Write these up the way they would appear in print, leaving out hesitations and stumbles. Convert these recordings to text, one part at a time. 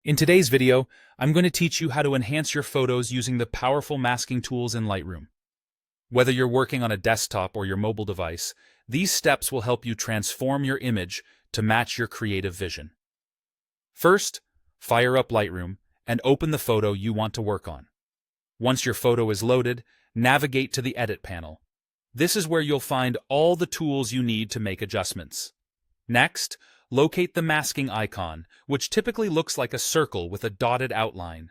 In today's video, I'm going to teach you how to enhance your photos using the powerful masking tools in Lightroom. Whether you're working on a desktop or your mobile device, these steps will help you transform your image to match your creative vision. First, fire up Lightroom and open the photo you want to work on. Once your photo is loaded, navigate to the Edit panel. This is where you'll find all the tools you need to make adjustments. Next, locate the masking icon, which typically looks like a circle with a dotted outline.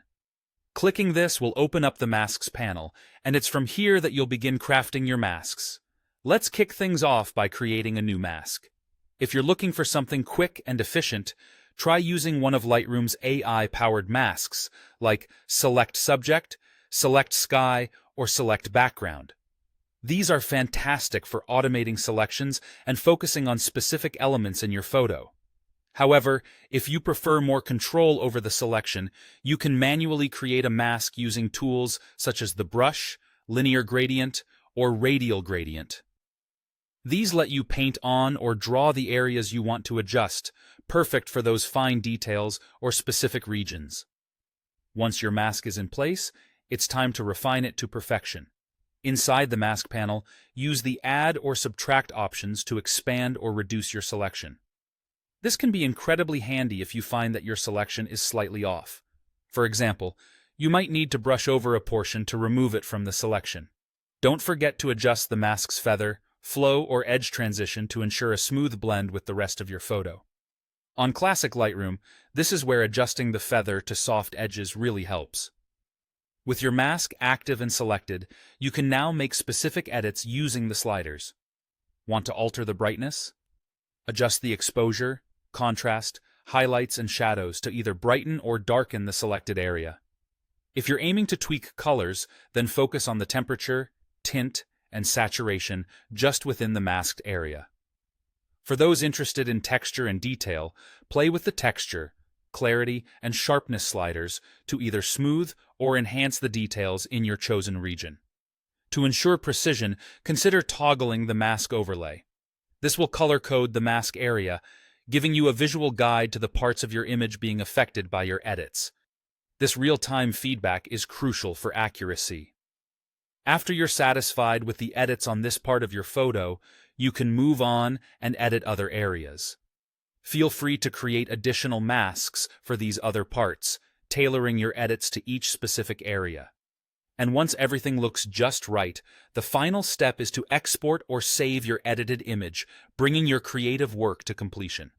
Clicking this will open up the Masks panel, and it's from here that you'll begin crafting your masks. Let's kick things off by creating a new mask. If you're looking for something quick and efficient, try using one of Lightroom's AI-powered masks, like Select Subject, Select Sky, or Select Background. These are fantastic for automating selections and focusing on specific elements in your photo. However, if you prefer more control over the selection, you can manually create a mask using tools such as the brush, linear gradient, or radial gradient. These let you paint on or draw the areas you want to adjust, perfect for those fine details or specific regions. Once your mask is in place, it's time to refine it to perfection. Inside the mask panel, use the Add or Subtract options to expand or reduce your selection. This can be incredibly handy if you find that your selection is slightly off. For example, you might need to brush over a portion to remove it from the selection. Don't forget to adjust the mask's feather, flow, or edge transition to ensure a smooth blend with the rest of your photo. On classic Lightroom, this is where adjusting the feather to soft edges really helps. With your mask active and selected, you can now make specific edits using the sliders. Want to alter the brightness? Adjust the exposure, contrast, highlights, and shadows to either brighten or darken the selected area. If you're aiming to tweak colors, then focus on the temperature, tint, and saturation just within the masked area. For those interested in texture and detail, play with the texture, clarity, and sharpness sliders to either smooth or enhance the details in your chosen region. To ensure precision, consider toggling the mask overlay. This will color code the mask area, giving you a visual guide to the parts of your image being affected by your edits. This real-time feedback is crucial for accuracy. After you're satisfied with the edits on this part of your photo, you can move on and edit other areas. Feel free to create additional masks for these other parts, tailoring your edits to each specific area. And once everything looks just right, the final step is to export or save your edited image, bringing your creative work to completion.